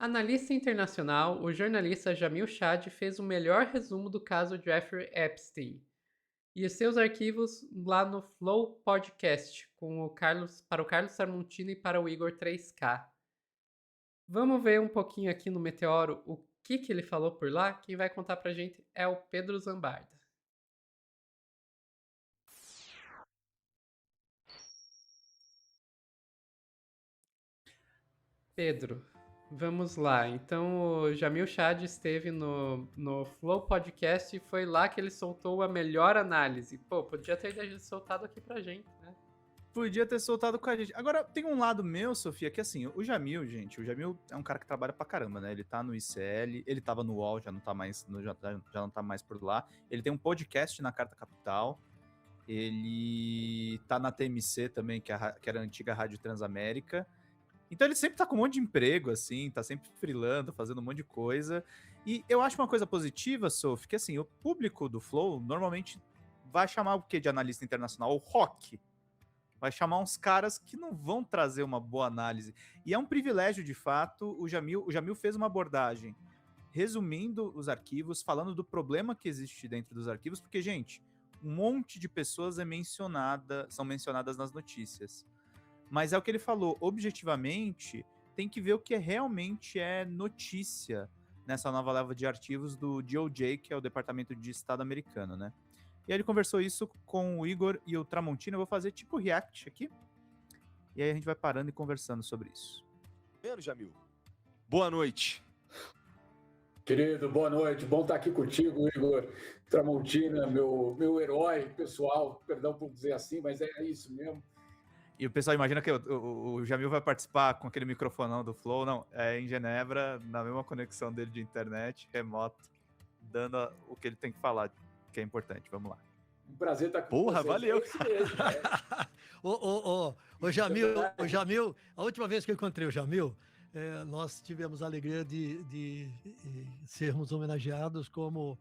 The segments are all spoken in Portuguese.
Analista internacional, o jornalista Jamil Chad fez o melhor resumo do caso Jeffrey Epstein e os seus arquivos lá no Flow Podcast para o Carlos Sarmontini e para o Igor 3K. Vamos ver um pouquinho aqui no Meteoro o que ele falou por lá? Quem vai contar pra gente é o Pedro Zambarda. Pedro, vamos lá. Então, o Jamil Chad esteve no Flow Podcast e foi lá que ele soltou a melhor análise. Pô, podia ter soltado aqui pra gente, né? Podia ter soltado com a gente. Agora, tem um lado meu, Sofia, que assim, o Jamil, gente, o Jamil é um cara que trabalha pra caramba, né? Ele tá no ICL, ele tava no UOL, já não tá mais, já não tá mais por lá. Ele tem um podcast na Carta Capital. Ele tá na TMC também, que era a antiga Rádio Transamérica. Então ele sempre tá com um monte de emprego, assim, tá sempre freelando, fazendo um monte de coisa. E eu acho uma coisa positiva, Sof, que assim, o público do Flow normalmente vai chamar o quê de analista internacional? O rock. Vai chamar uns caras que não vão trazer uma boa análise. E é um privilégio, de fato, o Jamil fez uma abordagem resumindo os arquivos, falando do problema que existe dentro dos arquivos, porque, gente, um monte de pessoas são mencionadas nas notícias. Mas é o que ele falou, objetivamente, tem que ver o que realmente é notícia nessa nova leva de arquivos do DOJ, que é o Departamento de Estado americano, né? E aí ele conversou isso com o Igor e o Tramontina. Eu vou fazer tipo react aqui. E aí a gente vai parando e conversando sobre isso. Menos, Jamil. Boa noite. Querido, boa noite. Bom estar aqui contigo, Igor Tramontina, meu herói pessoal. Perdão por dizer assim, mas é isso mesmo. E o pessoal imagina que o Jamil vai participar com aquele microfonão do Flow. Não, é em Genebra, na mesma conexão dele de internet, remoto, dando o que ele tem que falar, que é importante. Vamos lá. Um prazer estar com Porra, vocês. valeu. É isso mesmo, Jamil, a última vez que eu encontrei o Jamil, nós tivemos a alegria de sermos homenageados como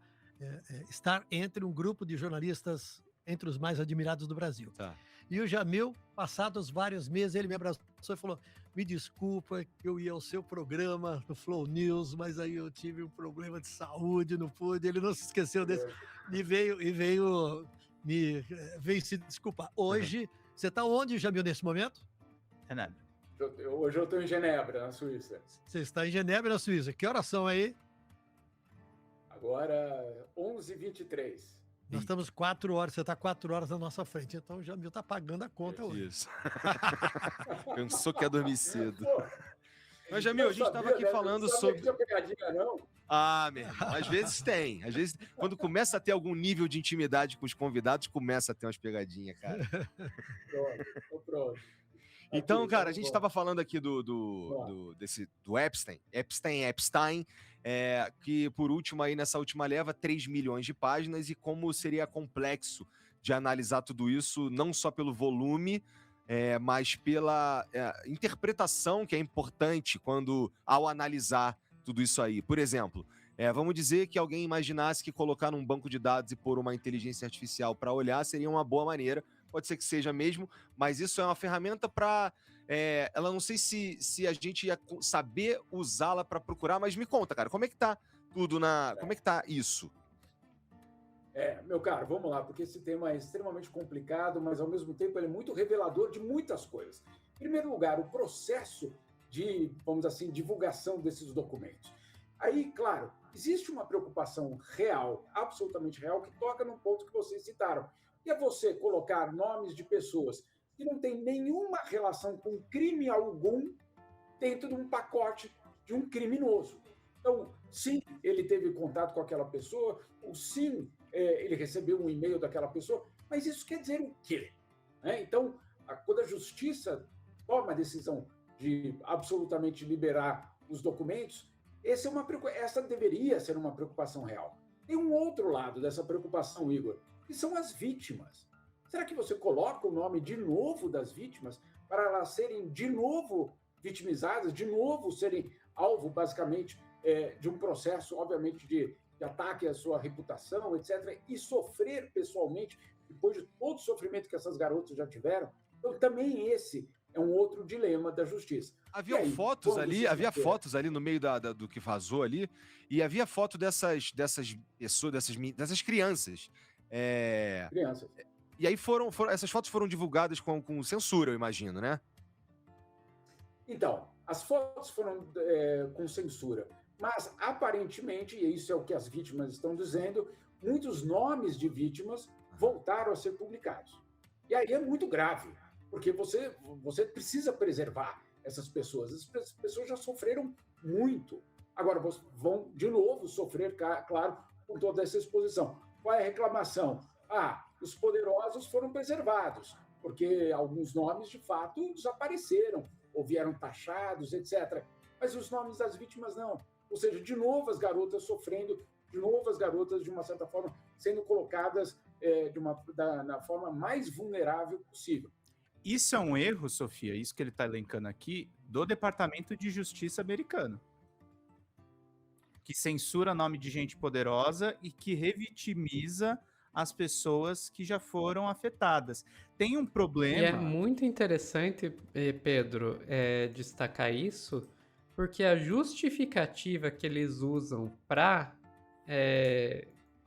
estar entre um grupo de jornalistas entre os mais admirados do Brasil. Tá. E o Jamil, passados vários meses, ele me abraçou e falou: me desculpa, eu ia ao seu programa no Flow News, mas aí eu tive um problema de saúde, não pude. Ele não se esqueceu desse e veio se desculpar. Hoje, você está onde, Jamil, nesse momento? Genebra. Hoje eu estou em Genebra, na Suíça. Você está em Genebra, na Suíça. Que horas são aí? Agora, 11h23. Nós estamos 4 horas, você está 4 horas na nossa frente, então o Jamil está pagando a conta hoje. Isso. Pensou que ia dormir cedo. Pô, Mas, Jamil, a gente estava aqui falando sobre... Não pegadinha, não? Ah, meu irmão, às vezes tem. Às vezes, quando começa a ter algum nível de intimidade com os convidados, começa a ter umas pegadinhas, cara. Pronto. Então, cara, a gente estava falando aqui do Epstein, que por último aí nessa última leva, 3 milhões de páginas, e como seria complexo de analisar tudo isso, não só pelo volume, mas pela interpretação que é importante ao analisar tudo isso aí. Por exemplo, vamos dizer que alguém imaginasse que colocar num banco de dados e pôr uma inteligência artificial para olhar seria uma boa maneira. Pode ser que seja mesmo, mas isso é uma ferramenta para... ela não sei se a gente ia saber usá-la para procurar, mas me conta, cara, como é que tá tudo como é que tá isso? Meu caro, vamos lá, porque esse tema é extremamente complicado, mas ao mesmo tempo ele é muito revelador de muitas coisas. Em primeiro lugar, o processo de, vamos dizer assim, divulgação desses documentos. Aí, claro, existe uma preocupação real, absolutamente real, que toca num ponto que vocês citaram. E é você colocar nomes de pessoas que não têm nenhuma relação com crime algum dentro de um pacote de um criminoso. Então, sim, ele teve contato com aquela pessoa, ou sim, ele recebeu um e-mail daquela pessoa, mas isso quer dizer o quê? Então, quando a justiça toma a decisão de absolutamente liberar os documentos, essa deveria ser uma preocupação real. Tem um outro lado dessa preocupação, Igor, que são as vítimas. Será que você coloca o nome de novo das vítimas para elas serem de novo vitimizadas, de novo serem alvo, basicamente, de um processo, obviamente, de ataque à sua reputação, etc., e sofrer pessoalmente, depois de todo o sofrimento que essas garotas já tiveram? Então, também esse é um outro dilema da justiça. Havia E aí, fotos quando ali, se havia supera- fotos ali no meio do que vazou ali, e havia foto dessas pessoas, dessas crianças. Crianças. E aí essas fotos foram divulgadas com censura, eu imagino, né? Então, as fotos foram com censura, mas aparentemente, e isso é o que as vítimas estão dizendo, muitos nomes de vítimas voltaram a ser publicados. E aí é muito grave, porque você precisa preservar essas pessoas. As pessoas já sofreram muito. Agora vão, de novo, sofrer, claro, com toda essa exposição. Qual é a reclamação? Os poderosos foram preservados, porque alguns nomes, de fato, desapareceram, ou vieram taxados, etc. Mas os nomes das vítimas não. Ou seja, de novo as garotas sofrendo, de novo as garotas, de uma certa forma, sendo colocadas da forma mais vulnerável possível. Isso é um erro, Sofia, isso que ele está elencando aqui, do Departamento de Justiça americano, que censura nome de gente poderosa e que revitimiza as pessoas que já foram afetadas. Tem um E é problema... muito interessante, Pedro, destacar isso, porque a justificativa que eles usam para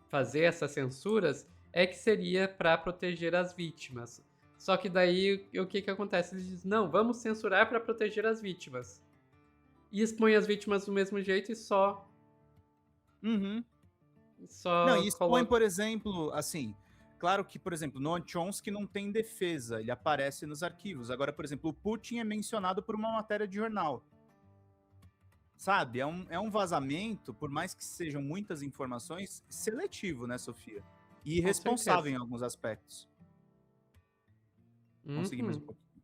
fazer essas censuras é que seria para proteger as vítimas. Só que daí o que acontece? Eles dizem, não, vamos censurar para proteger as vítimas. E expõe as vítimas do mesmo jeito e só Uhum. Só Não, e expõe, coloca. por exemplo, assim, claro que, por exemplo, Noam Chomsky não tem defesa, ele aparece nos arquivos. Agora, por exemplo, o Putin é mencionado por uma matéria de jornal. Sabe, é um vazamento, por mais que sejam muitas informações, seletivo, né, Sofia? E irresponsável em alguns aspectos. Consegui mais um pouquinho.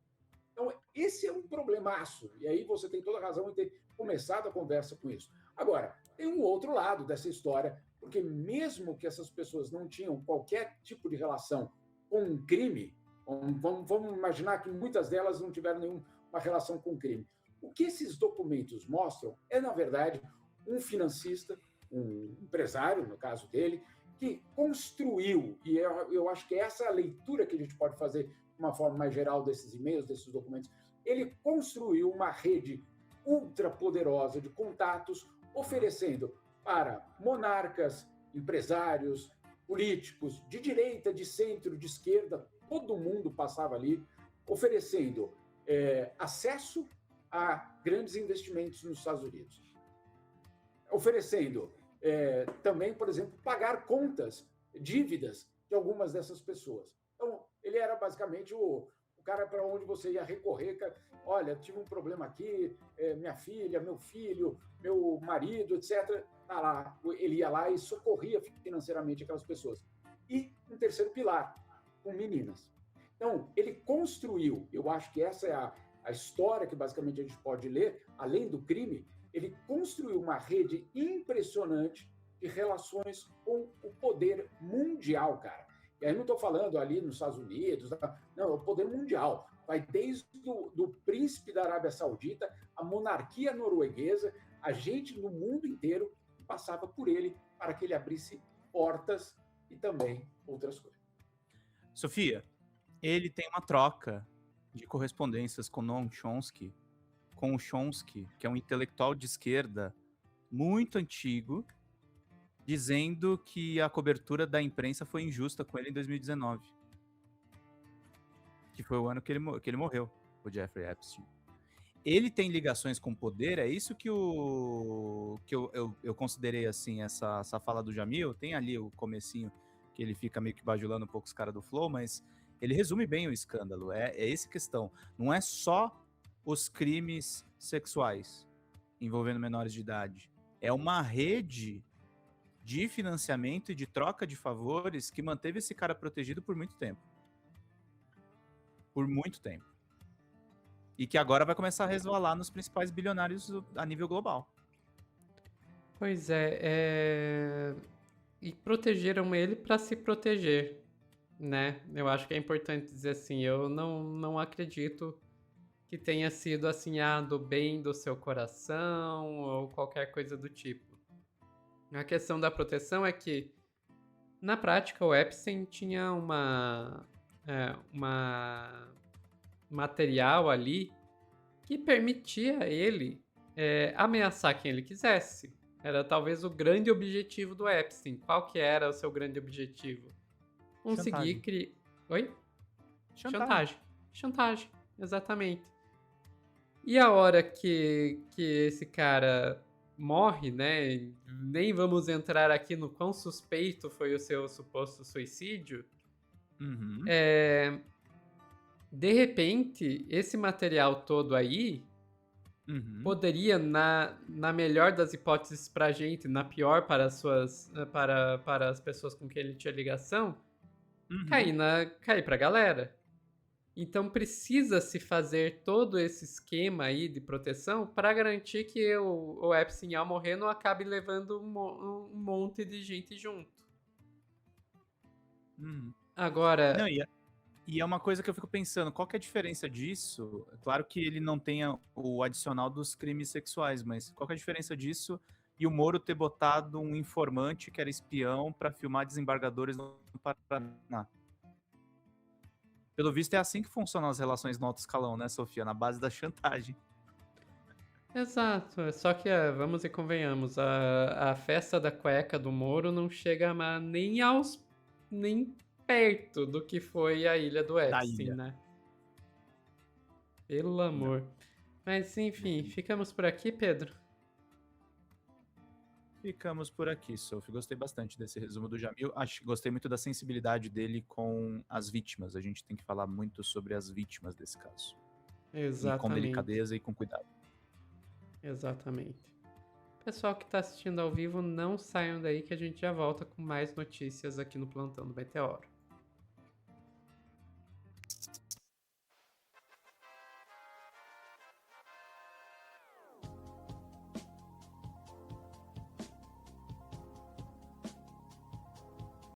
Então, esse é um problemaço. E aí você tem toda a razão em ter começado a conversa com isso. Agora, tem um outro lado dessa história, porque mesmo que essas pessoas não tinham qualquer tipo de relação com um crime, vamos imaginar que muitas delas não tiveram nenhuma relação com crime. O que esses documentos mostram é, na verdade, um financista, um empresário, no caso dele, que construiu, e eu acho que essa é a leitura que a gente pode fazer de uma forma mais geral desses e-mails, desses documentos, ele construiu uma rede ultra poderosa de contatos, oferecendo para monarcas, empresários, políticos, de direita, de centro, de esquerda, todo mundo passava ali, oferecendo acesso a grandes investimentos nos Estados Unidos. Oferecendo também, por exemplo, pagar contas, dívidas de algumas dessas pessoas. Então, ele era basicamente o cara para onde você ia recorrer. Olha, tive um problema aqui, minha filha, meu filho, meu marido, etc. Tá lá. Ele ia lá e socorria financeiramente aquelas pessoas. E um terceiro pilar, com meninas. Então, ele construiu, eu acho que essa é a história que basicamente a gente pode ler, além do crime, ele construiu uma rede impressionante de relações com o poder mundial, cara. E aí não estou falando ali nos Estados Unidos, não, é o poder mundial. Vai desde do príncipe da Arábia Saudita, a monarquia norueguesa, a gente no mundo inteiro passava por ele para que ele abrisse portas e também outras coisas. Sofia, ele tem uma troca de correspondências com Noam Chomsky, com o Chomsky, que é um intelectual de esquerda muito antigo, dizendo que a cobertura da imprensa foi injusta com ele em 2019. Que foi o ano que ele morreu, o Jeffrey Epstein. Ele tem ligações com o poder, é isso que eu considerei assim, essa fala do Jamil. Tem ali o comecinho que ele fica meio que bajulando um pouco os caras do Flow, mas ele resume bem o escândalo. É essa questão. Não é só os crimes sexuais envolvendo menores de idade. É uma rede de financiamento e de troca de favores que manteve esse cara protegido por muito tempo. Por muito tempo. E que agora vai começar a resvalar nos principais bilionários a nível global. Pois é. E protegeram ele para se proteger, né? Eu acho que é importante dizer assim, eu não acredito que tenha sido assim, do bem do seu coração ou qualquer coisa do tipo. A questão da proteção é que, na prática, o Epstein tinha uma material ali que permitia ele ameaçar quem ele quisesse. Era talvez o grande objetivo do Epstein. Qual que era o seu grande objetivo? Conseguir Chantagem. criar... Oi? Chantagem. Chantagem, exatamente. E a hora que esse cara morre, né? Nem vamos entrar aqui no quão suspeito foi o seu suposto suicídio. Uhum. De repente, esse material todo aí Uhum. poderia, na melhor das hipóteses pra gente, na pior para as pessoas com quem ele tinha ligação, Uhum. cair pra galera. Então precisa se fazer todo esse esquema aí de proteção para garantir que o Epstein, ao morrer, não acabe levando um monte de gente junto. Uhum. Agora, Não, e é uma coisa que eu fico pensando, qual que é a diferença disso? É claro que ele não tenha o adicional dos crimes sexuais, mas qual que é a diferença disso e o Moro ter botado um informante que era espião para filmar desembargadores no Paraná? Pelo visto é assim que funcionam as relações no alto escalão, né, Sofia? Na base da chantagem. exato, só que vamos e convenhamos, a festa da cueca do Moro não chega nem perto do que foi a ilha do Epstein, ilha. né? Pelo amor. Mas enfim, ficamos por aqui, Pedro. Ficamos por aqui, Sophie. Gostei bastante desse resumo do Jamil. Gostei muito da sensibilidade dele com as vítimas. A gente tem que falar muito sobre as vítimas desse caso. E com Exatamente. delicadeza e com cuidado. Exatamente. Pessoal que está assistindo ao vivo, não saiam daí que a gente já volta com mais notícias aqui no Plantão do Meteoro.